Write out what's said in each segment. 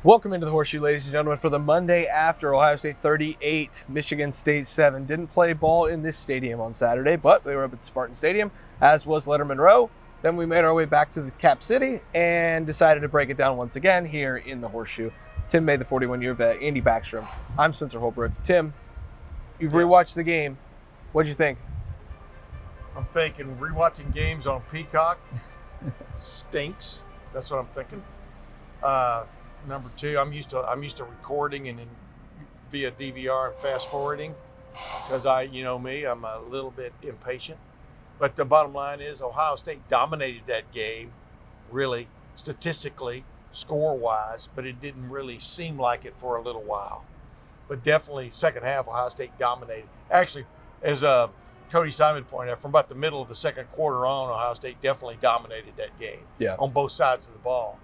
Welcome into the Horseshoe, ladies and gentlemen, for the Monday after Ohio State 38, Michigan State 7. Didn't play ball in this stadium on Saturday, but they were up at the Spartan Stadium, as was Lettermen Row. Then we made our way back to the Cap City and decided to break it down once again here in the Horseshoe. Tim made the 41-year vet, Andy Backstrom. I'm Spencer Holbrook. Tim, you've rewatched the game. What'd you think? I'm thinking rewatching games on Peacock stinks. That's what I'm thinking. Number two, I'm used to recording and then via DVR and fast forwarding because I'm a little bit impatient. But the bottom line is Ohio State dominated that game, really, statistically, score-wise, but it didn't really seem like it for a little while. But definitely, second half, Ohio State dominated. Actually, as Cody Simon pointed out, from about the middle of the second quarter on, Ohio State definitely dominated that game on both sides of the ball.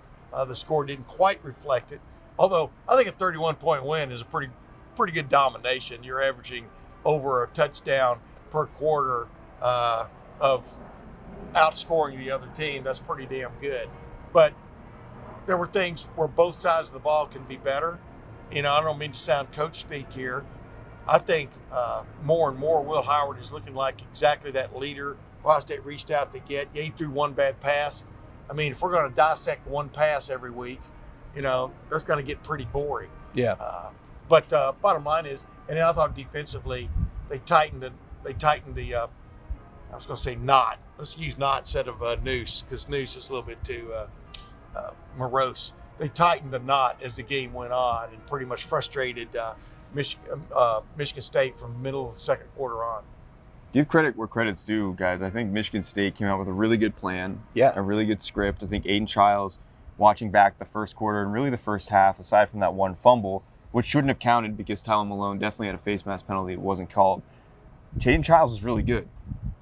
The score didn't quite reflect it, although I think a 31-point win is a pretty good domination. You're averaging over a touchdown per quarter of outscoring the other team. That's pretty damn good. But there were things where both sides of the ball can be better. I don't mean to sound coach speak here. I think more and more Will Howard is looking like exactly that leader Ohio State reached out to get. Yeah, he threw one bad pass. I mean, if we're going to dissect one pass every week, that's going to get pretty boring. Yeah. But bottom line is, and I thought defensively, they tightened the I was going to say knot. Let's use knot instead of noose because noose is a little bit too morose. They tightened the knot as the game went on and pretty much frustrated Michigan State from the middle of the second quarter on. Give credit where credit's due, guys. I think Michigan State came out with a really good plan, a really good script. I think Aiden Childs, watching back the first quarter and really the first half, aside from that one fumble, which shouldn't have counted because Tyler Malone definitely had a face mask penalty. It wasn't called. Aiden Childs was really good.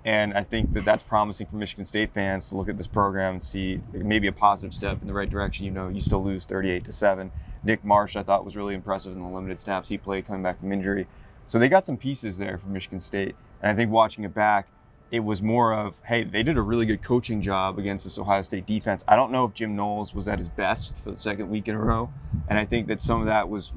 And I think that that's promising for Michigan State fans to look at this program and see maybe a positive step in the right direction. You still lose 38-7. Nick Marsh, I thought, was really impressive in the limited snaps he played coming back from injury. So they got some pieces there for Michigan State. And I think watching it back, it was more of, hey, they did a really good coaching job against this Ohio State defense. I don't know if Jim Knowles was at his best for the second week in a row. And I think that some of that was,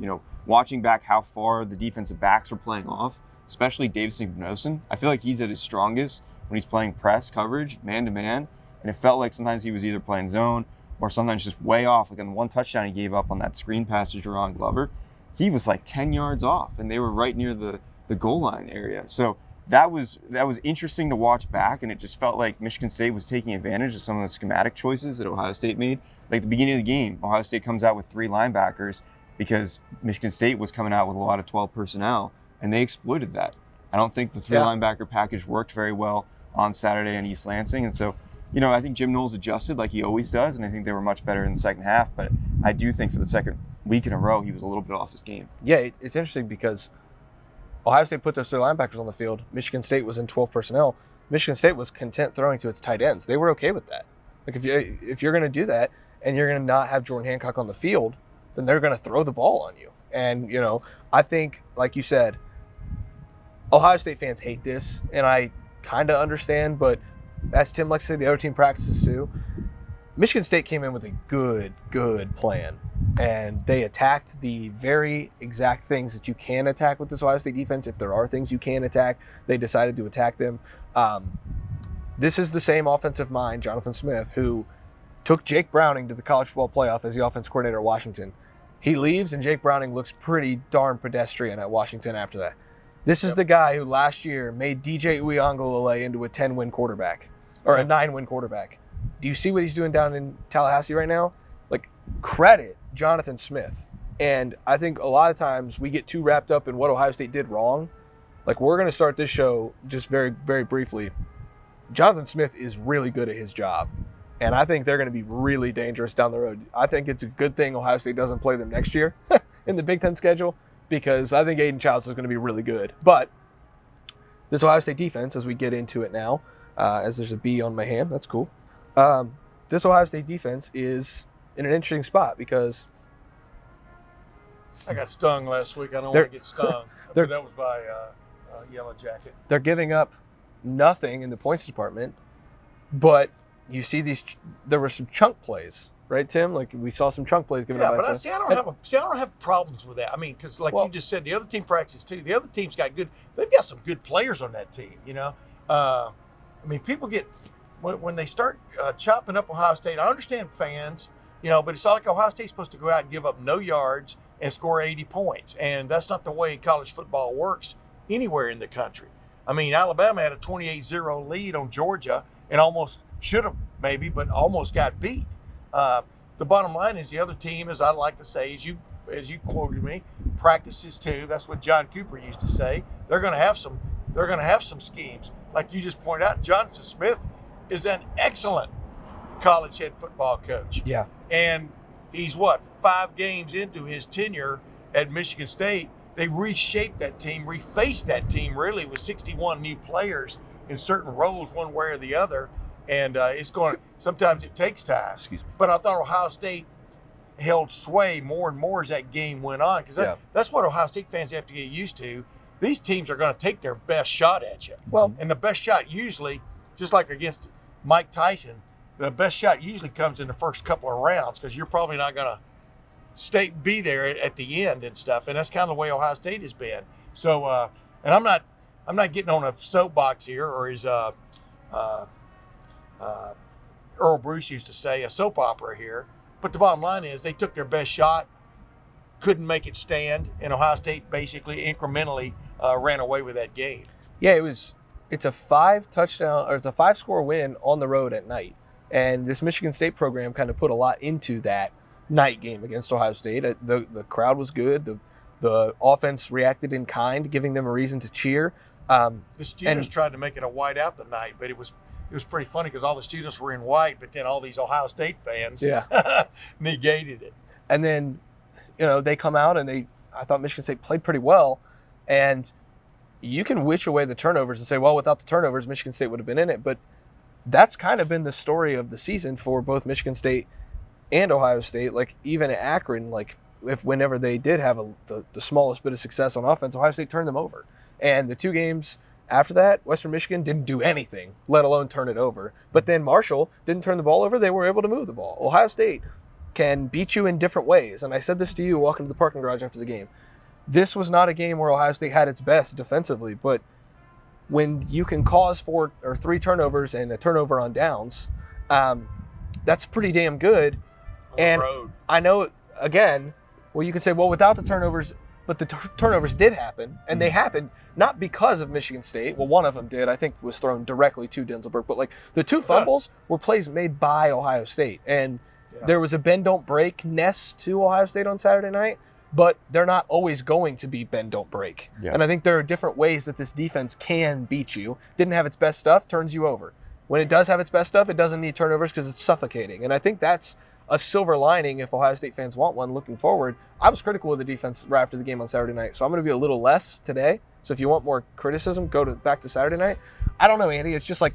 watching back how far the defensive backs were playing off, especially Davison Gnosin. I feel like he's at his strongest when he's playing press coverage, man-to-man. And it felt like sometimes he was either playing zone or sometimes just way off. Like on the one touchdown he gave up on that screen pass to Jerron Glover, he was like 10 yards off, and they were right near the goal line area. So that was interesting to watch back, and it just felt like Michigan State was taking advantage of some of the schematic choices that Ohio State made. Like at the beginning of the game, Ohio State comes out with 3 linebackers because Michigan State was coming out with a lot of 12 personnel, and they exploited that. I don't think the 3 linebacker package worked very well on Saturday in East Lansing, and so I think Jim Knowles adjusted like he always does, and I think they were much better in the second half, but I do think for the second week in a row, he was a little bit off his game. Yeah, it's interesting because Ohio State put those 3 linebackers on the field. Michigan State was in 12 personnel. Michigan State was content throwing to its tight ends. They were okay with that. Like if you're going to do that and you're going to not have Jordan Hancock on the field, then they're going to throw the ball on you. And, I think, like you said, Ohio State fans hate this, and I kind of understand, but as Tim likes to say, the other team practices too. Michigan State came in with a good plan, and they attacked the very exact things that you can attack with this Ohio State defense. If there are things you can attack, they decided to attack them. This is the same offensive mind, Jonathan Smith, who took Jake Browning to the college football playoff as the offense coordinator at Washington. He leaves, and Jake Browning looks pretty darn pedestrian at Washington after that. This is the guy who last year made DJ Uiagalelei into a 10-win quarterback, or a 9-win quarterback. Do you see what he's doing down in Tallahassee right now? Like, credit Jonathan Smith. And I think a lot of times we get too wrapped up in what Ohio State did wrong. Like, we're going to start this show just very, very briefly. Jonathan Smith is really good at his job. And I think they're going to be really dangerous down the road. I think it's a good thing Ohio State doesn't play them next year in the Big Ten schedule, because I think Aiden Childs is going to be really good. But this Ohio State defense, as we get into it now, as there's a B on my hand, that's cool. This Ohio State defense is in an interesting spot because I got stung last week. I don't want to get stung. That was by Yellow Jacket. They're giving up nothing in the points department, but you see there were some chunk plays right, Tim? Like we saw some chunk plays given up by but I don't have problems with that. I mean, because you just said, the other team practices too. The other team's got they've got some good players on that team. I mean, people get when they start chopping up Ohio State. I understand fans, but it's not like Ohio State's supposed to go out and give up no yards and score 80 points, and that's not the way college football works anywhere in the country. I mean, Alabama had a 28-0 lead on Georgia and almost should have maybe, but almost got beat. The bottom line is the other team, as I like to say, as you quoted me, practices too. That's what John Cooper used to say. They're going to have some schemes. Like you just pointed out, Jonathan Smith is an excellent college head football coach. Yeah. And he's 5 games into his tenure at Michigan State. They reshaped that team, refaced that team really with 61 new players in certain roles, one way or the other. And sometimes it takes time. Excuse me. But I thought Ohio State held sway more and more as that game went on, because that's what Ohio State fans have to get used to. These teams are going to take their best shot at you. Well, and the best shot usually, just like against Mike Tyson, the best shot usually comes in the first couple of rounds, because you're probably not going to be there at the end and stuff. And that's kind of the way Ohio State has been. So, and I'm not getting on a soapbox here, or as Earl Bruce used to say, a soap opera here. But the bottom line is they took their best shot, couldn't make it stand, and Ohio State basically incrementally ran away with that game. Yeah, it's a 5-score win on the road at night. And this Michigan State program kind of put a lot into that night game against Ohio State. The crowd was good. The offense reacted in kind, giving them a reason to cheer. The students tried to make it a whiteout tonight, but it was pretty funny because all the students were in white, but then all these Ohio State fans negated it. And then, they come out and I thought Michigan State played pretty well. And you can wish away the turnovers and say, well, without the turnovers, Michigan State would have been in it. But that's kind of been the story of the season for both Michigan State and Ohio State. Like even at Akron, whenever they did have the smallest bit of success on offense, Ohio State turned them over. And the 2 games after that, Western Michigan didn't do anything, let alone turn it over. But then Marshall didn't turn the ball over. They were able to move the ball. Ohio State can beat you in different ways. And I said this to you walking to the parking garage after the game. This was not a game where Ohio State had its best defensively, but when you can cause 4 or 3 turnovers and a turnover on downs, that's pretty damn good. And I know, again, you could say, well, without the turnovers, but the turnovers did happen, and they happened not because of Michigan State. Well, one of them did, I think, was thrown directly to Denzelberg. But, the 2 fumbles were plays made by Ohio State. And there was a bend-don't-break-ness to Ohio State on Saturday night, but they're not always going to be bend-don't-break. Yeah. And I think there are different ways that this defense can beat you. Didn't have its best stuff, turns you over. When it does have its best stuff, it doesn't need turnovers because it's suffocating. And I think that's a silver lining if Ohio State fans want one looking forward. I was critical of the defense right after the game on Saturday night, so I'm going to be a little less today. So if you want more criticism, back to Saturday night. I don't know, Andy. It's just I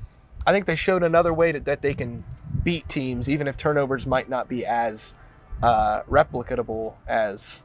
think they showed another way that they can beat teams, even if turnovers might not be as replicatable as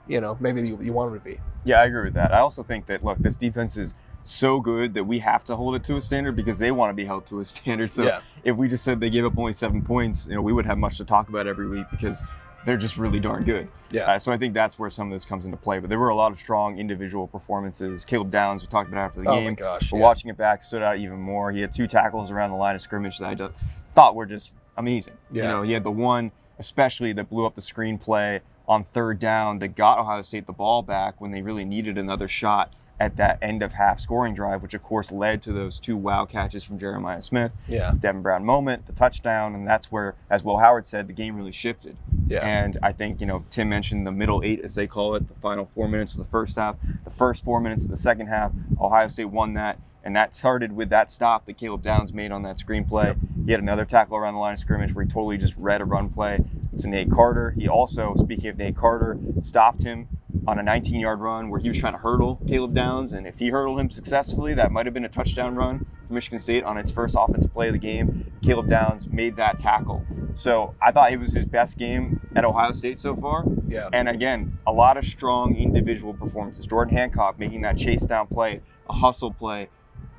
maybe you want them to be. Yeah, I agree with that. I also think that, look, this defense is so good that we have to hold it to a standard because they want to be held to a standard. So if we just said they gave up only 7 points, we would have much to talk about every week because they're just really darn good. Yeah. So I think that's where some of this comes into play. But there were a lot of strong individual performances. Caleb Downs, we talked about after the game. Oh my gosh. But watching it back, stood out even more. He had 2 tackles around the line of scrimmage that I just thought were just amazing. Yeah. He had the one, especially that blew up the screenplay on 3rd down that got Ohio State the ball back when they really needed another shot at that end of half scoring drive, which of course led to those 2 wow catches from Jeremiah Smith. Yeah. Devin Brown moment, the touchdown, and that's where, as Will Howard said, the game really shifted. Yeah. And I think, Tim mentioned the middle 8, as they call it, the final 4 minutes of the first half, the first 4 minutes of the second half. Ohio State won that, and that started with that stop that Caleb Downs made on that screenplay. Yep. He had another tackle around the line of scrimmage where he totally just read a run play to Nate Carter. He also, speaking of Nate Carter, stopped him on a 19-yard run where he was trying to hurdle Caleb Downs, and if he hurdled him successfully, that might have been a touchdown run for Michigan State on its first offensive play of the game. Caleb Downs made that tackle. So I thought it was his best game at Ohio State so far. Yeah. And again, a lot of strong individual performances. Jordan Hancock making that chase down play, a hustle play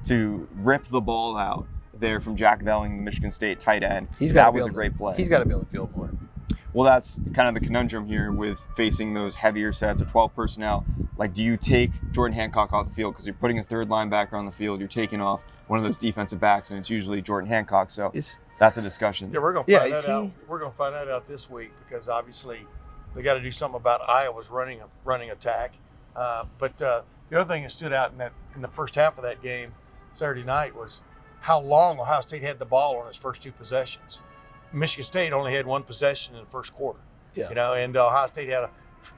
to rip the ball out there from Jack Velling, the Michigan State tight end. That was a great play. He's got to be on the field more. Well, that's kind of the conundrum here with facing those heavier sets of 12 personnel. Like, do you take Jordan Hancock off the field because you're putting a third linebacker on the field, you're taking off one of those defensive backs, and it's usually Jordan Hancock. So that's a discussion. Yeah, we're going to find that out. We're going to find that out this week because obviously they got to do something about Iowa's running attack. But the other thing that stood out in the first half of that game Saturday night was how long Ohio State had the ball on its first two possessions. Michigan State only had one possession in the first quarter. Yeah. And Ohio State had a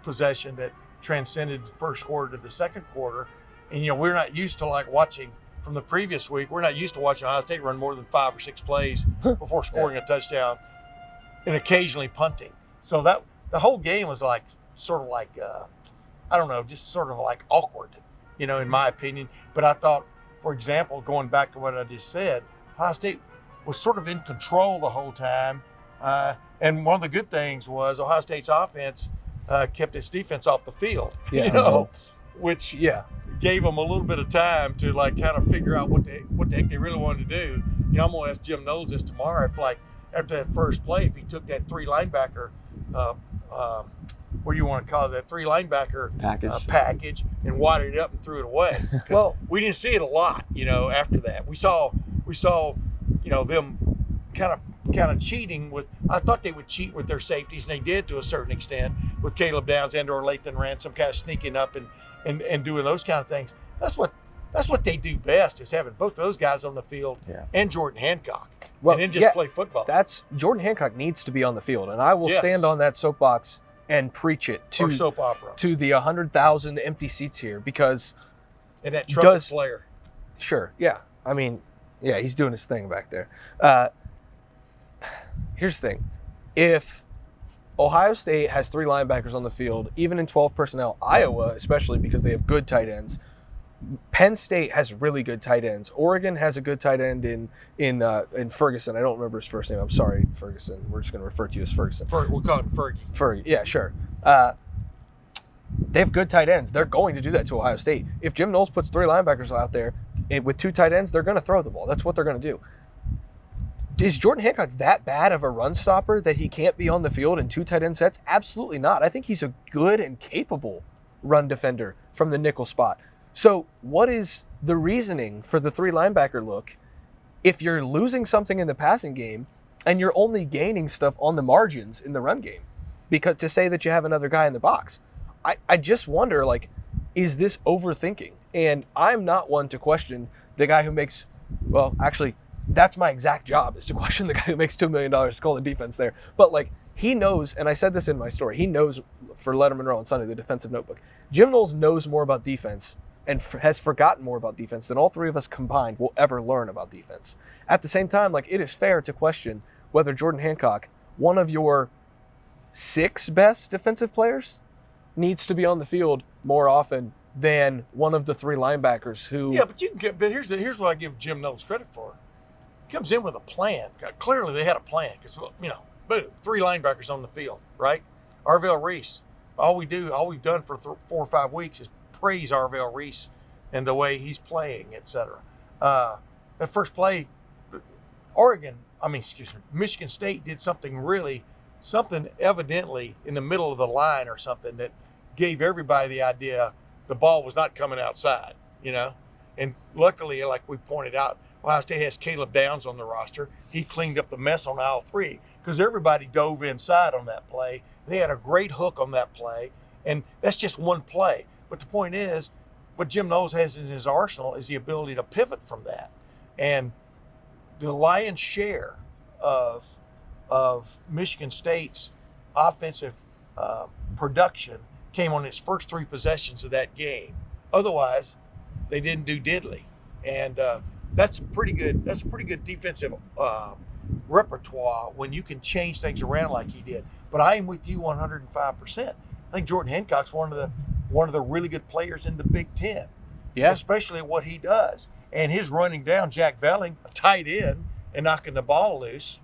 possession that transcended the first quarter to the second quarter. And we're not used to like watching from the previous week. We're not used to watching Ohio State run more than 5 or 6 plays before scoring a touchdown and occasionally punting. So that the whole game was like sort of like just sort of like awkward, in my opinion. But I thought, for example, going back to what I just said, Ohio State was sort of in control the whole time. And one of the good things was Ohio State's offense kept its defense off the field, which gave them a little bit of time to like kind of figure out what the heck they really wanted to do. I'm going to ask Jim Knowles this tomorrow if like after that first play, if he took that 3 linebacker, what do you want to call it, that 3 linebacker package and wadded it up and threw it away. Well, we didn't see it a lot, after that. We saw them kind of cheating with. I thought they would cheat with their safeties, and they did to a certain extent with Caleb Downs and or Lathan Ransom kind of sneaking up and doing those kind of things. That's what they do best, is having both those guys on the field and Jordan Hancock, and then just play football. Jordan Hancock needs to be on the field, and I will stand on that soapbox and preach it to soap opera to the 100,000 empty seats here, because and that trumpet player. Sure, yeah. I mean, yeah, he's doing his thing back there. Here's the thing. If Ohio State has 3 linebackers on the field, even in 12 personnel, Iowa, especially because they have good tight ends, Penn State has really good tight ends. Oregon has a good tight end in Ferguson. I don't remember his first name. I'm sorry, Ferguson. We're just going to refer to you as Ferguson. We'll call him Fergie. Fergie, yeah, sure. They have good tight ends. They're going to do that to Ohio State. If Jim Knowles puts 3 linebackers out there with 2 tight ends, they're going to throw the ball. That's what they're going to do. Is Jordan Hancock that bad of a run stopper that he can't be on the field in 2 tight end sets? Absolutely not. I think he's a good and capable run defender from the nickel spot. So what is the reasoning for the 3 linebacker look if you're losing something in the passing game and you're only gaining stuff on the margins in the run game? Because to say that you have another guy in the box, I just wonder, like, is this overthinking? And I'm not one to question the guy who makes, well, actually, that's my exact job, is to question the guy who makes $2 million to call the defense there. But, like, he knows, and I said this in my story, he knows for Lettermen Row on Sunday, the defensive notebook, Jim Knowles knows more about defense and has forgotten more about defense than all 3 of us combined will ever learn about defense. At the same time, like, it is fair to question whether Jordan Hancock, one of your 6 best defensive players, needs to be on the field more often than one of the 3 linebackers who. Yeah, but here's what I give Jim Knowles credit for. He comes in with a plan. Clearly, they had a plan because boom, 3 linebackers on the field, right? Arvell Reese. All we've done for 4 or 5 weeks is praise Arvell Reese and the way he's playing, etc. That first play, Michigan State did something evidently in the middle of the line or something that gave everybody the idea the ball was not coming outside, And luckily, like we pointed out, Ohio State has Caleb Downs on the roster. He cleaned up the mess on aisle 3 because everybody dove inside on that play. They had a great hook on that play, and that's just one play. But the point is, what Jim Knowles has in his arsenal is the ability to pivot from that. And the lion's share of Michigan State's offensive production came on its first 3 possessions of that game. Otherwise, they didn't do diddly. And that's a pretty good defensive repertoire when you can change things around like he did. But I am with you 105%. I think Jordan Hancock's one of the really good players in the Big Ten. Yeah. Especially at what he does. And his running down Jack Velling, a tight end, and knocking the ball loose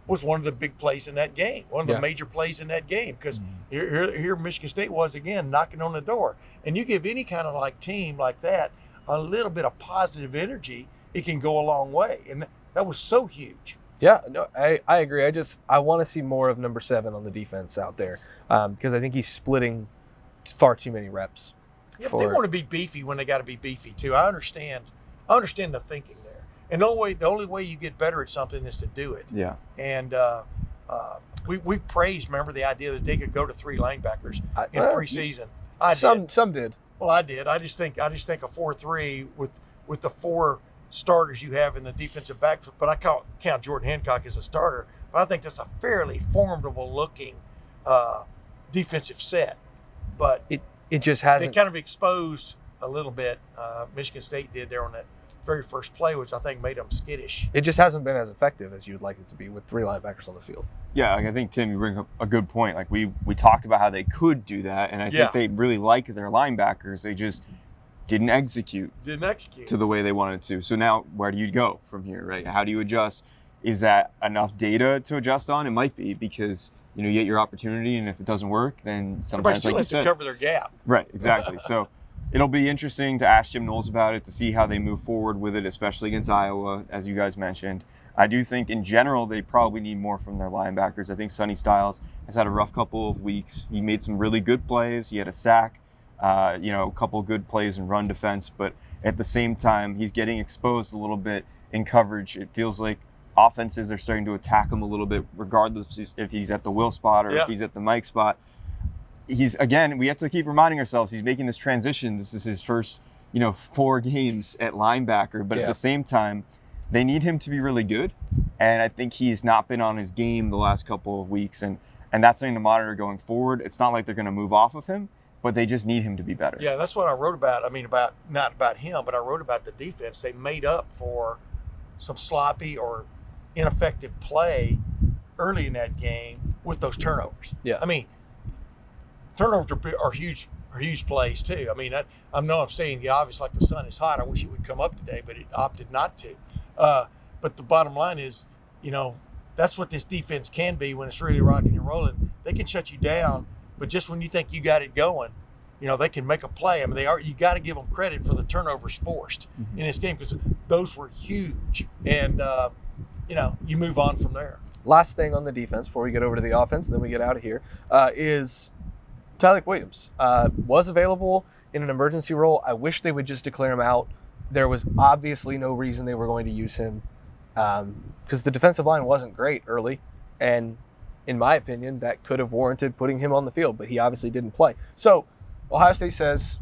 was one of the big plays in that game, one of the major plays in that game. Because here Michigan State was, again, knocking on the door. And you give any kind of like team like that a little bit of positive energy, it can go a long way. And that was so huge Yeah, no, I agree. I want to see more of number 7 on the defense out there because I think he's splitting far too many reps. Yeah, they want to be beefy when they got to be beefy too. I understand the thinking there. And the only way you get better at something is to do it. Yeah. And we praised, remember, the idea that they could go to 3 linebackers in preseason. Some did. Well, I did. I just think a 4-3 with the 4 starters you have in the defensive backfield. But I count Jordan Hancock as a starter. But I think that's a fairly formidable looking defensive set. But it just hasn't. They kind of exposed a little bit. Michigan State did there on that very first play, which I think made them skittish. It just hasn't been as effective as you'd like it to be with 3 linebackers on the field. Yeah, I think, Tim, you bring up a good point. Like we talked about how they could do that, and I think they really like their linebackers. They just didn't execute to the way they wanted to. So now where do you go from here, right? How do you adjust? Is that enough data to adjust on? It might be, because you get your opportunity, and if it doesn't work, then sometimes, like you said, to cover their gap. Right, exactly. So it'll be interesting to ask Jim Knowles about it, to see how they move forward with it, especially against Iowa, as you guys mentioned. I do think in general they probably need more from their linebackers. I think Sonny Styles has had a rough couple of weeks. He made some really good plays. He had a sack, a couple good plays in run defense, but at the same time he's getting exposed a little bit in coverage. It feels like offenses are starting to attack him a little bit, regardless if he's at the Will spot or if he's at the Mike spot. We have to keep reminding ourselves he's making this transition. This is his first, 4 games at linebacker, but at the same time, they need him to be really good. And I think he's not been on his game the last couple of weeks, and that's something to monitor going forward. It's not like they're going to move off of him, but they just need him to be better. Yeah, that's what I wrote about. I mean, not about him, but I wrote about the defense. They made up for some sloppy or ineffective play early in that game with those turnovers. Yeah. I mean, turnovers are huge plays too. I mean, I'm saying the obvious, like the sun is hot. I wish it would come up today, but it opted not to. But the bottom line is, that's what this defense can be when it's really rocking and rolling. They can shut you down, but just when you think you got it going, they can make a play. I mean, you got to give them credit for the turnovers forced in this game, because those were huge. And, you move on from there. Last thing on the defense before we get over to the offense, and then we get out of here, is Tyleik Williams. Was available in an emergency role. I wish they would just declare him out. There was obviously no reason they were going to use him because the defensive line wasn't great early. And in my opinion, that could have warranted putting him on the field, but he obviously didn't play. So Ohio State says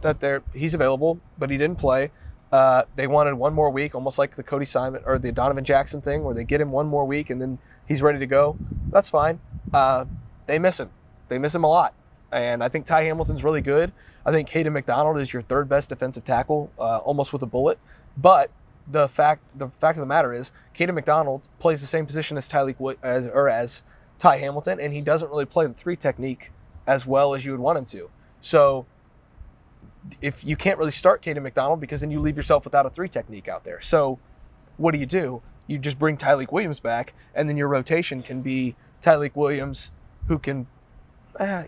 that he's available, but he didn't play. They wanted one more week, almost like the Cody Simon or the Donovan Jackson thing, where they get him one more week and then he's ready to go. That's fine. They miss him. They miss him a lot. And I think Ty Hamilton's really good. I think Caden McDonald is your 3rd best defensive tackle, almost with a bullet. But the fact of the matter is, Caden McDonald plays the same position as as Ty Hamilton, and he doesn't really play the 3 technique as well as you would want him to. So if you can't really start Caden McDonald, because then you leave yourself without a 3 technique out there. So what do? You just bring Tyleik Williams back, and then your rotation can be Tyleik Williams, who can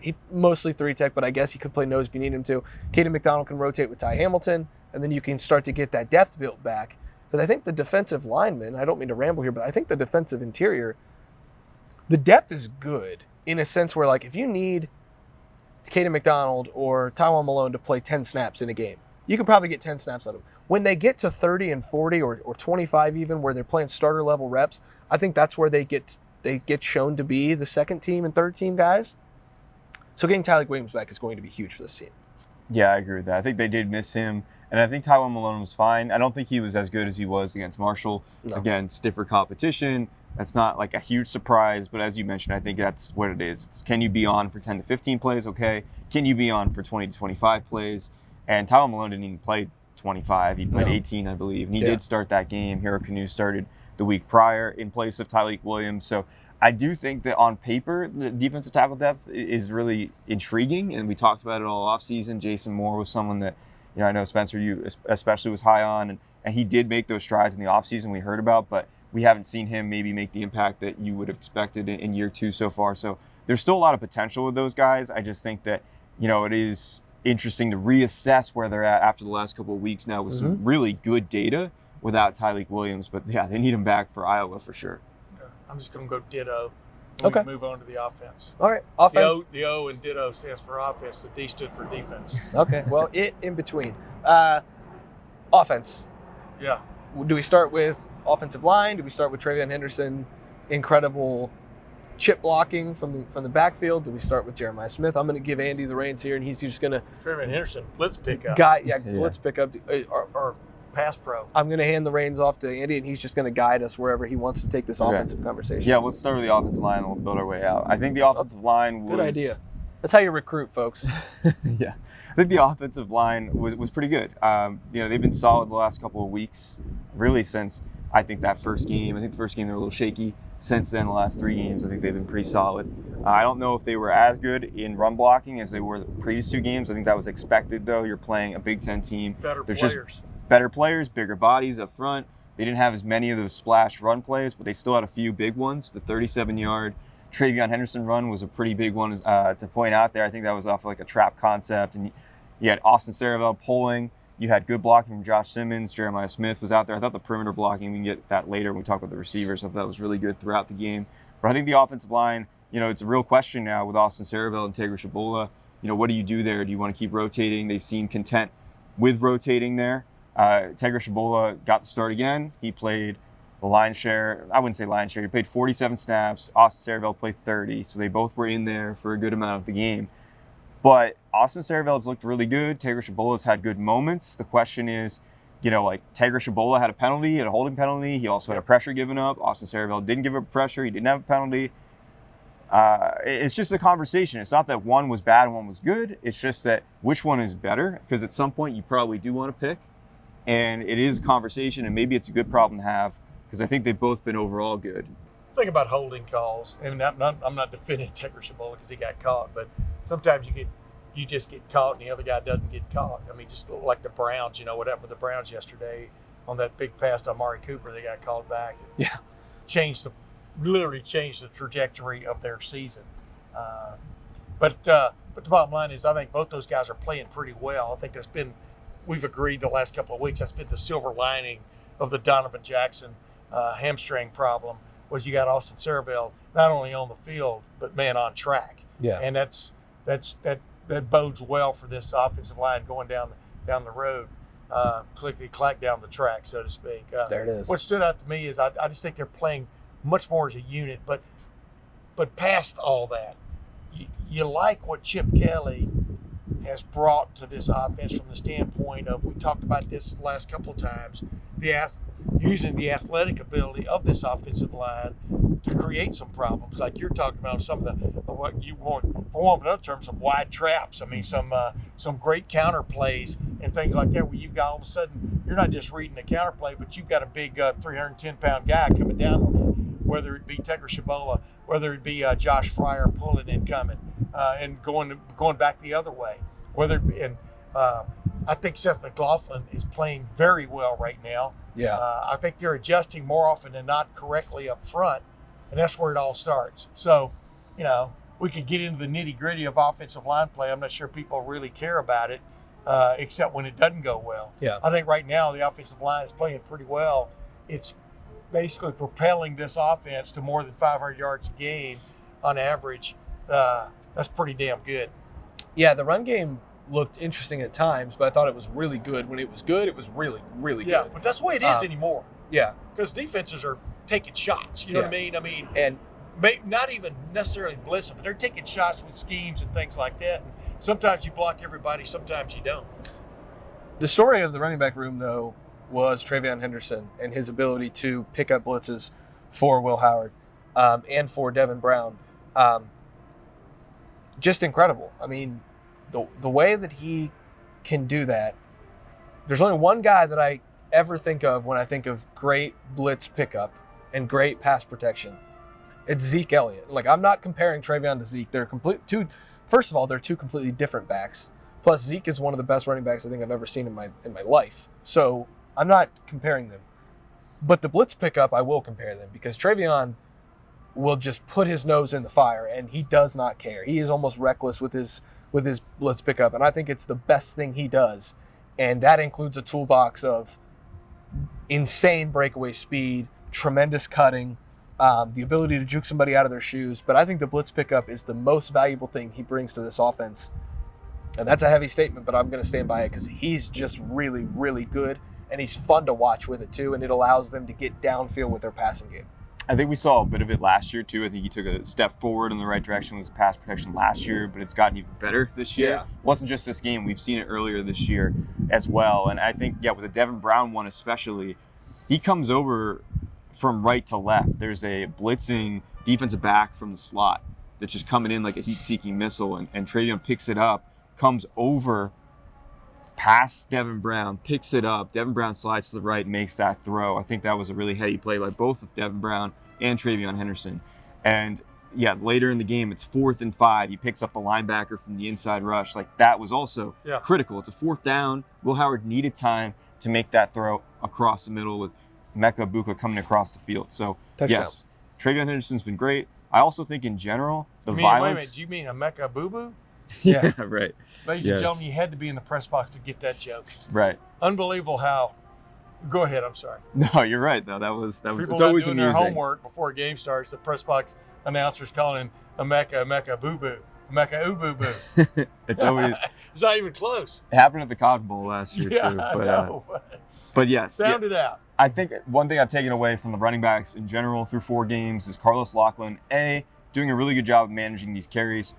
he mostly 3 tech, but I guess he could play nose if you need him to. Caden McDonald can rotate with Ty Hamilton, and then you can start to get that depth built back. Because I think the defensive linemen, I don't mean to ramble here, but I think the defensive interior, the depth is good in a sense where, like, if you need Caden McDonald or Tywone Malone to play 10 snaps in a game, you can probably get 10 snaps out of them. When they get to 30 and 40 or 25 even, where they're playing starter level reps, I think that's where they get shown to be the 2nd team and 3rd team guys. So getting Tyleik Williams back is going to be huge for this team. Yeah, I agree with that. I think they did miss him, and I think Tywone Malone was fine. I don't think he was as good as he was against Marshall. No. Again, stiffer competition. That's not like a huge surprise, but as you mentioned, I think that's what it is. Can you be on for 10 to 15 plays? Okay. Can you be on for 20 to 25 plays? And Tywone Malone didn't even play 25. He played 18, I believe. And he did start that game. Hero Canoe started the week prior in place of Tyleik Williams. So I do think that on paper, the defensive tackle depth is really intriguing, and we talked about it all offseason. Jason Moore was someone that, I know Spencer, you especially was high on, and he did make those strides in the offseason we heard about, but we haven't seen him maybe make the impact that you would have expected in year 2 so far. So there's still a lot of potential with those guys. I just think that, it is interesting to reassess where they're at after the last couple of weeks now with some really good data without Tyleik Williams. But yeah, they need him back for Iowa for sure. I'm just going to go ditto. Okay. Move on to the offense. All right. Offense. The O in ditto stands for offense. The D stood for defense. Okay. Well, it in between. Offense. Yeah. Do we start with offensive line? Do we start with TreVeyon Henderson? Incredible chip blocking from the backfield. Do we start with Jeremiah Smith? I'm going to give Andy the reins here, and he's just going to. TreVeyon Henderson, blitz pickup. Blitz pickup. Or pass pro. I'm going to hand the reins off to Andy, and he's just going to guide us wherever he wants to take this offensive conversation. Yeah, let's start with the offensive line, and we'll build our way out. I think the offensive line was... Good idea. That's how you recruit, folks. Yeah. I think the offensive line was pretty good. They've been solid the last couple of weeks, really since, I think, that first game. I think the first game they were a little shaky. Since then, the last 3 games, I think they've been pretty solid. I don't know if they were as good in run blocking as they were the previous 2 games. I think that was expected, though. You're playing a Big Ten team. Better players. Better players, bigger bodies up front. They didn't have as many of those splash run plays, but they still had a few big ones. The 37-yard TreVeyon Henderson run was a pretty big one to point out there. I think that was off like a trap concept. And you had Austin Saravel pulling. You had good blocking from Josh Simmons. Jeremiah Smith was out there. I thought the perimeter blocking, we can get that later when we talk about the receivers. I thought that was really good throughout the game. But I think the offensive line, it's a real question now with Austin Saravel and Tegra Shabola. What do you do there? Do you want to keep rotating? They seem content with rotating there. Tegra Shabola got the start again. He played the lion's share. I wouldn't say lion's share. He played 47 snaps. Austin Saravel played 30. So they both were in there for a good amount of the game. But Austin Saravel's looked really good. Tegra Shabola's had good moments. The question is, Tegra Shabola had a penalty, had a holding penalty. He also had a pressure given up. Austin Saravel didn't give up pressure. He didn't have a penalty. It's just a conversation. It's not that one was bad and one was good. It's just that which one is better, because at some point you probably do want to pick. And it is a conversation, and maybe it's a good problem to have, because I think they've both been overall good. Think about holding calls. I mean, I'm not defending Tegra Shabola because he got caught, but sometimes you just get caught and the other guy doesn't get caught. I mean, just like the Browns, what happened with the Browns yesterday on that big pass to Amari Cooper, they got called back. Yeah. Literally changed the trajectory of their season. But the bottom line is I think both those guys are playing pretty well. I think we've agreed the last couple of weeks, that's been the silver lining of the Donovan Jackson hamstring problem, was you got Austin Saravel not only on the field, but on track. Yeah. And that bodes well for this offensive line going down the road, clickety-clack down the track, so to speak. There it is. What stood out to me is I just think they're playing much more as a unit, but past all that, you like what Chip Kelly has brought to this offense from the standpoint of, we talked about this the last couple of times, using the athletic ability of this offensive line to create some problems, like you're talking about, some of what you want, for one of another term, some wide traps. I mean, some great counter plays and things like that, where you've got all of a sudden, you're not just reading the counter play, but you've got a big 310-pound guy coming down on you, whether it be Tegra Shabola, whether it be Josh Fryer pulling and coming and going back the other way. I think Seth McLaughlin is playing very well right now. Yeah. I think they're adjusting more often than not correctly up front, and that's where it all starts. So, we could get into the nitty-gritty of offensive line play. I'm not sure people really care about it, except when it doesn't go well. Yeah. I think right now the offensive line is playing pretty well. It's basically propelling this offense to more than 500 yards a game on average. That's pretty damn good. Yeah, the run game looked interesting at times, but I thought it was really good. When it was good, it was really, really good. Yeah, but that's the way it is anymore. Yeah. Because defenses are taking shots, you know what I mean? And not even necessarily blitzing, but they're taking shots with schemes and things like that. And sometimes you block everybody, sometimes you don't. The story of the running back room, though, was TreVeyon Henderson and his ability to pick up blitzes for Will Howard and for Devin Brown. Just incredible. I mean, the way that he can do that, there's only one guy that I ever think of when I think of great blitz pickup and great pass protection. It's Zeke Elliott. Like, I'm not comparing TreVeyon to Zeke. First of all, they're two completely different backs. Plus, Zeke is one of the best running backs I think I've ever seen in my life. So I'm not comparing them. But the blitz pickup, I will compare them, because TreVeyon will just put his nose in the fire, and he does not care. He is almost reckless with his blitz pickup, and I think it's the best thing he does. And that includes a toolbox of insane breakaway speed, tremendous cutting, the ability to juke somebody out of their shoes. But I think the blitz pickup is the most valuable thing he brings to this offense. And that's a heavy statement, but I'm going to stand by it because he's just really, really good, and he's fun to watch with it too, and it allows them to get downfield with their passing game. I think we saw a bit of it last year too. I think he took a step forward in the right direction with his pass protection last year, but it's gotten even better this year. Yeah. It wasn't just this game. We've seen it earlier this year as well. And I think, with the Devin Brown one especially, he comes over from right to left. There's a blitzing defensive back from the slot that's just coming in like a heat-seeking missile, and Travion picks it up, comes over past Devin Brown, picks it up. Devin Brown slides to the right, makes that throw. I think that was a really heady play by both of Devin Brown and Travion Henderson. And later in the game, it's 4th and 5. He picks up a linebacker from the inside rush. Like, that was also critical. It's a 4th down. Will Howard needed time to make that throw across the middle with Emeka Egbuka coming across the field. So, touchdown. Yes, Travion Henderson's been great. I also think in general, violence. Wait a minute, do you mean Emeka Egbuka? Yeah, right. Ladies and gentlemen, you had to be in the press box to get that joke. Right. Unbelievable how. Go ahead. I'm sorry. No, you're right though. That was. People it's always doing amusing. their homework before a game starts. The press box announcers calling him Emeka Boo Boo, Emeka Boo Boo. It's always. It's not even close. It happened at the Cotton Bowl last year too. I know. But yes. Sound it out. I think one thing I've taken away from the running backs in general through 4 games is Carlos Lachlan, A, doing a really good job of managing these carries.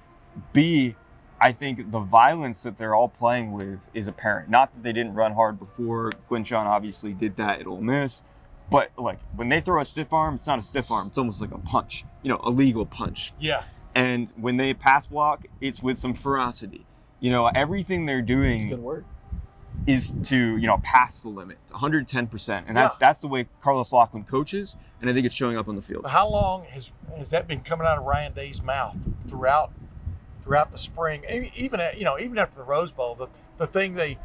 B, I think the violence that they're all playing with is apparent. Not that they didn't run hard before. Quinshon obviously did that at Ole Miss. But, like, when they throw a stiff arm, it's not a stiff arm. It's almost like a punch, a legal punch. Yeah. And when they pass block, it's with some ferocity. Everything they're doing That's a good word. is to, pass the limit, 110%. And that's the way Carlos Lachlan coaches, and I think it's showing up on the field. How long has that been coming out of Ryan Day's mouth throughout the spring, even after the Rose Bowl? The thing they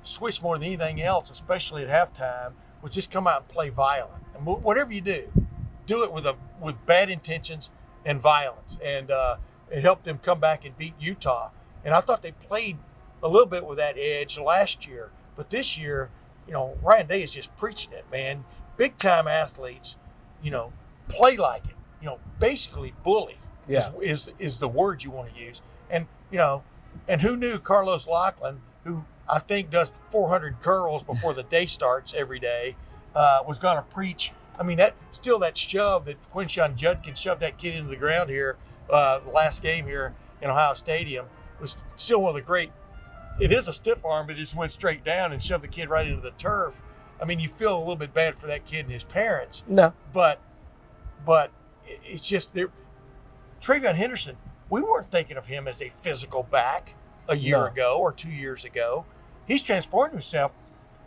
switched more than anything else, especially at halftime, was just come out and play violent. And whatever you do it with bad intentions and violence. And it helped them come back and beat Utah. And I thought they played a little bit with that edge last year, but this year, Ryan Day is just preaching it, man. Big time athletes, play like it. Basically bully. Yeah. Is the word you want to use. And and who knew Carlos Lachlan, who I think does 400 curls before the day starts every day, was going to preach. I mean, that shove that Quinshon Judkins shoved that kid into the ground here, the last game here in Ohio Stadium, was still one of the great. It is a stiff arm, but it just went straight down and shoved the kid right into the turf. I mean, you feel a little bit bad for that kid and his parents. No. But it's just there. Travion Henderson, we weren't thinking of him as a physical back a year ago or 2 years ago. He's transformed himself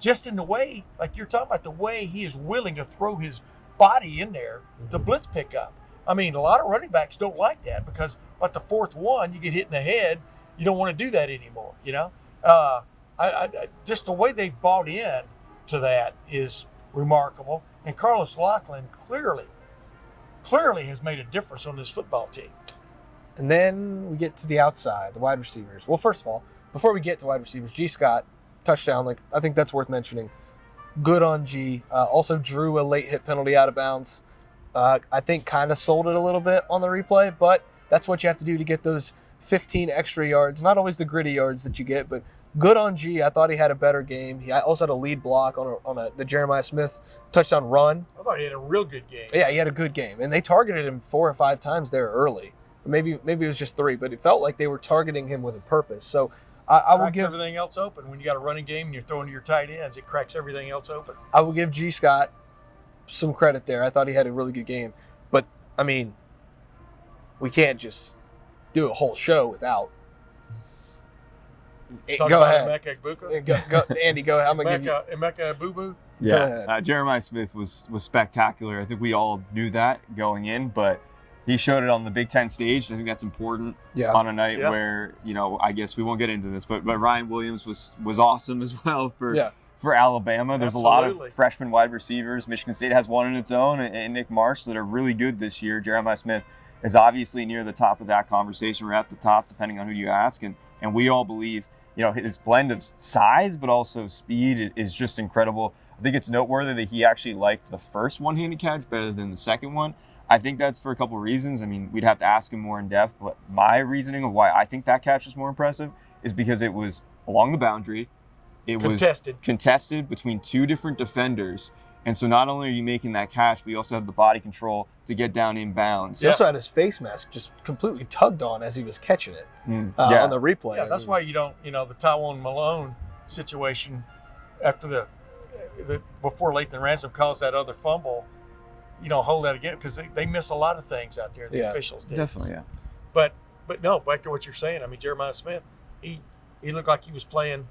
just in the way, like you're talking about, the way he is willing to throw his body in there to blitz pick up. I mean, a lot of running backs don't like that because about the 4th one, you get hit in the head. You don't want to do that anymore, I just the way they bought in to that is remarkable. And Carlos Lachlan clearly has made a difference on this football team. And then we get to the outside, the wide receivers. Well, first of all, before we get to wide receivers, G. Scott, touchdown. I think that's worth mentioning. Good on G. Also drew a late hit penalty out of bounds. I think kind of sold it a little bit on the replay, but that's what you have to do to get those 15 extra yards. Not always the gritty yards that you get, but good on G. I thought he had a better game. He also had a lead block on the Jeremiah Smith touchdown run. I thought he had a real good game. Yeah, he had a good game. And they targeted him 4 or 5 times there early. Maybe it was just 3, but it felt like they were targeting him with a purpose. So I will give everything else open. When you got a running game and you're throwing to your tight ends, it cracks everything else open. I will give G. Scott some credit there. I thought he had a really good game. But, I mean, we can't just do a whole show without. Go ahead. Emeka Egbuka. Go, Andy, go ahead. I'm going to give you. Emeka Boo Boo. Yeah, Jeremiah Smith was spectacular. I think we all knew that going in, but he showed it on the Big Ten stage. I think that's important on a night where, I guess we won't get into this, but Ryan Williams was awesome as well for Alabama. There's a lot of freshman wide receivers. Michigan State has one in its own, and Nick Marsh, that are really good this year. Jeremiah Smith is obviously near the top of that conversation, or at the top, depending on who you ask. And we all believe, his blend of size but also speed is just incredible. I think it's noteworthy that he actually liked the first one-handed catch better than the second one. I think that's for a couple of reasons. I mean, we'd have to ask him more in depth, but my reasoning of why I think that catch was more impressive is because it was along the boundary. It was contested between two different defenders. And so not only are you making that catch, but you also have the body control to get down inbounds. He also had his face mask just completely tugged on as he was catching it on the replay. Yeah, that's why you don't, the Tywone Malone situation after before Lathan Ransom caused that other fumble, you don't hold that again because they miss a lot of things out there. The officials did. Definitely, yeah. But no, back to what you're saying. I mean, Jeremiah Smith, he looked like he was playing.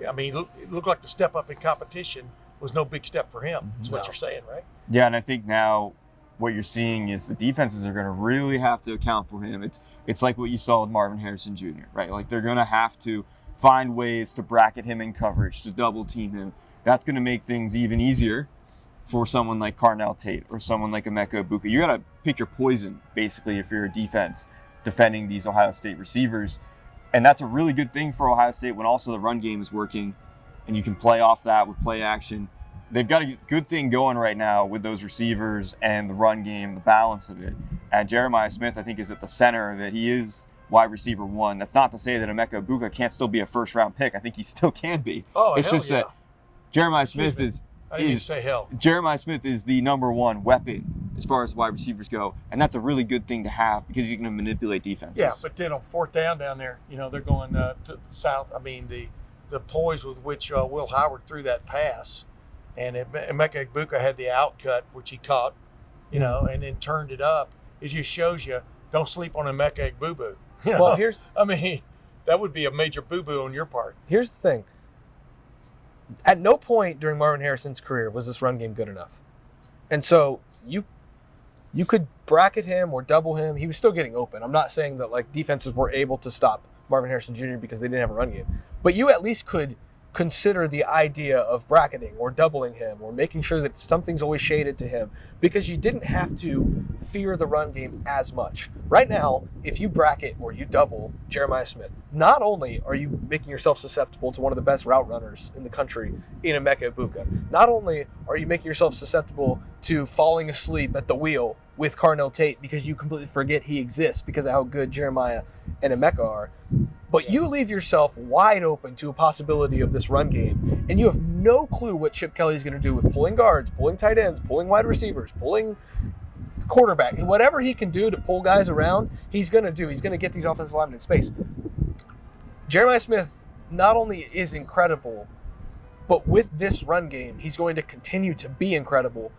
I mean, it looked like the step up in competition was no big step for him. Is what you're saying, right? Yeah, and I think now what you're seeing is the defenses are going to really have to account for him. It's like what you saw with Marvin Harrison Jr., right? Like they're going to have to find ways to bracket him in coverage, to double team him. That's going to make things even easier for someone like Carnell Tate or someone like Emeka Egbuka. You got to pick your poison, basically, if you're a defense defending these Ohio State receivers. And that's a really good thing for Ohio State when also the run game is working and you can play off that with play action. They've got a good thing going right now with those receivers and the run game, the balance of it. And Jeremiah Smith, I think, is at the center of it. He is wide receiver 1. That's not to say that Emeka Egbuka can't still be a first-round pick. I think he still can be. It's just that Jeremiah Smith Jeremiah Smith is the number 1 weapon as far as wide receivers go, and that's a really good thing to have because you can manipulate defenses. Yeah, but then on fourth down there, they're going to the south. I mean, the poise with which Will Howard threw that pass, and Emeka Egbuka had the outcut, which he caught, and then turned it up. It just shows you don't sleep on Emeka Egbuka. Well, that would be a major boo-boo on your part. Here's the thing. At no point during Marvin Harrison's career was this run game good enough. And so you could bracket him or double him. He was still getting open. I'm not saying that defenses were able to stop Marvin Harrison Jr. because they didn't have a run game. But you at least could consider the idea of bracketing or doubling him or making sure that something's always shaded to him because you didn't have to fear the run game as much. Right now, if you bracket or you double Jeremiah Smith, not only are you making yourself susceptible to one of the best route runners in the country in Emeka Egbuka, not only are you making yourself susceptible to falling asleep at the wheel with Carnell Tate because you completely forget he exists because of how good Jeremiah and Emeka are, but you leave yourself wide open to a possibility of this run game, and you have no clue what Chip Kelly is going to do with pulling guards, pulling tight ends, pulling wide receivers, pulling quarterback. Whatever he can do to pull guys around, he's going to do. He's going to get these offensive linemen in space. Jeremiah Smith not only is incredible, but with this run game, he's going to continue to be incredible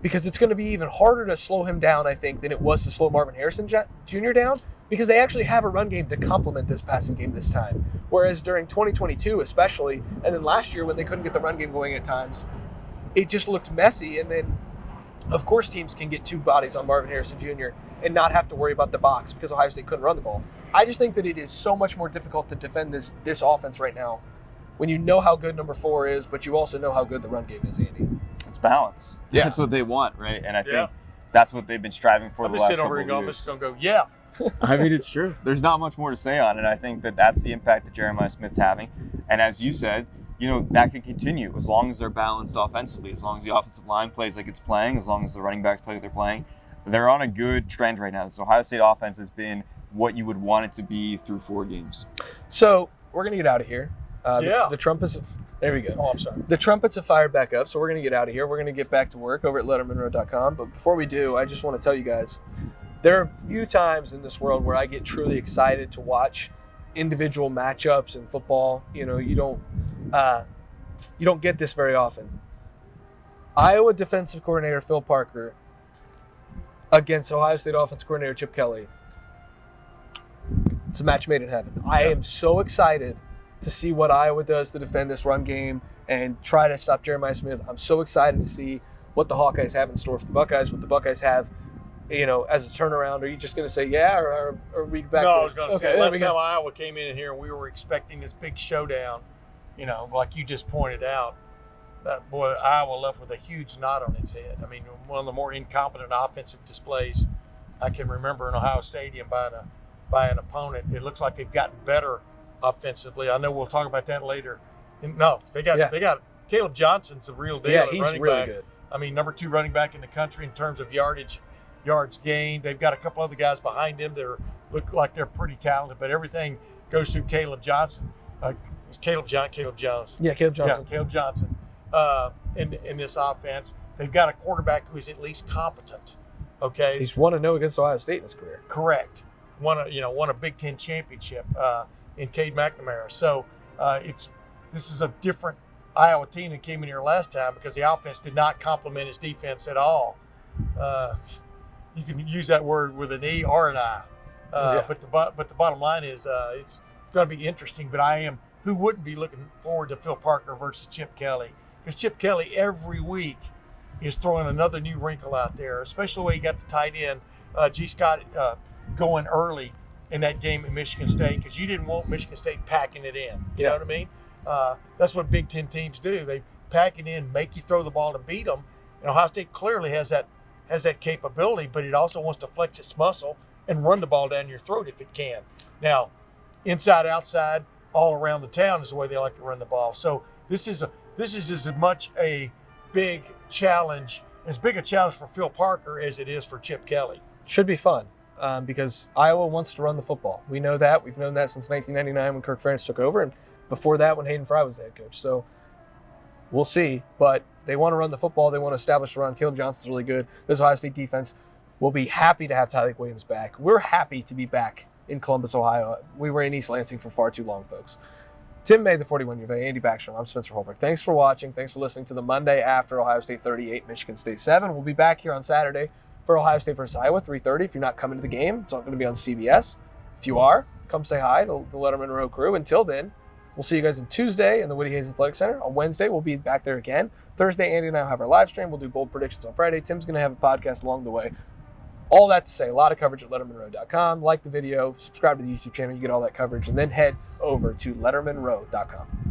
because it's going to be even harder to slow him down, I think, than it was to slow Marvin Harrison Jr. down, because they actually have a run game to complement this passing game this time. Whereas during 2022 especially, and then last year when they couldn't get the run game going at times, it just looked messy. And then, of course, teams can get 2 bodies on Marvin Harrison Jr. and not have to worry about the box because Ohio State couldn't run the ball. I just think that it is so much more difficult to defend this offense right now when you know how good number 4 is, but you also know how good the run game is, Andy. It's balance. Yeah. That's what they want, right? And I think that's what they've been striving for the last couple of years. I'm just going to go, yeah. I mean, it's true. There's not much more to say on it. I think that's the impact that Jeremiah Smith's having. And as you said, that can continue as long as they're balanced offensively, as long as the offensive line plays like it's playing, as long as the running backs play like they're playing. They're on a good trend right now. This Ohio State offense has been what you would want it to be through 4 games. So we're going to get out of here. The trumpets. There we go. Oh, I'm sorry. The trumpets have fired back up, so we're going to get out of here. We're going to get back to work over at lettermenrow.com. But before we do, I just want to tell you guys, there are a few times in this world where I get truly excited to watch individual matchups in football. You don't get this very often. Iowa defensive coordinator Phil Parker against Ohio State offensive coordinator Chip Kelly. It's a match made in heaven. I am so excited to see what Iowa does to defend this run game and try to stop Jeremiah Smith. I'm so excited to see what the Hawkeyes have in store for the Buckeyes, what the Buckeyes have, as a turnaround. Are you just going to say, yeah, or are we back? No, I was going to say, last time Iowa came in here, we were expecting this big showdown, like you just pointed out. That boy, Iowa left with a huge knot on its head. I mean, one of the more incompetent offensive displays I can remember in Ohio Stadium by an opponent. It looks like they've gotten better offensively. I know we'll talk about that later. No, they got Caleb Johnson's a real deal. Yeah, at he's running really back. good. I mean, number 2 running back in the country in terms of yards gained. They've got a couple other guys behind him that look like they're pretty talented, but everything goes through Caleb Johnson. It's Caleb Jones. Yeah, Caleb Johnson. Yeah, Caleb Johnson. In this offense, they've got a quarterback who's at least competent. Okay, He's 1-0 against Ohio State in his career. correct. Won a Big Ten championship in Cade McNamara. So this is a different Iowa team that came in here last time because the offense did not complement its defense at all. You can use that word with an E or an I. But the bottom line is it's going to be interesting. But who wouldn't be looking forward to Phil Parker versus Chip Kelly? Because Chip Kelly every week is throwing another new wrinkle out there, especially the way he got the tight end G. Scott going early in that game at Michigan State, because you didn't want Michigan State packing it in. You know what I mean? That's what Big Ten teams do. They pack it in, make you throw the ball to beat them. And Ohio State clearly has that capability, but it also wants to flex its muscle and run the ball down your throat if it can. Now, inside, outside, all around the town is the way they like to run the ball. So this is as much a big challenge, as big a challenge for Phil Parker as it is for Chip Kelly. Should be fun because Iowa wants to run the football. We know that. We've known that since 1999 when Kirk Ferentz took over, and before that when Hayden Fry was the head coach. So we'll see. But they want to run the football. They want to establish a run. Caleb Johnson's really good. This Ohio State defense will be happy to have Tyleik Williams back. We're happy to be back in Columbus, Ohio. We were in East Lansing for far too long, folks. Tim May, the 41-year vet, Andy Backstrom. I'm Spencer Holbrook. Thanks for watching. Thanks for listening to the Monday after Ohio State 38, Michigan State 7. We'll be back here on Saturday for Ohio State versus Iowa, 3:30. If you're not coming to the game, it's all going to be on CBS. If you are, come say hi to the Lettermen Row crew. Until then, we'll see you guys on Tuesday in the Woody Hayes Athletic Center. On Wednesday, we'll be back there again. Thursday, Andy and I will have our live stream. We'll do bold predictions on Friday. Tim's going to have a podcast along the way. All that to say, a lot of coverage at LettermenRow.com. Like the video, subscribe to the YouTube channel. You get all that coverage. And then head over to LettermenRow.com.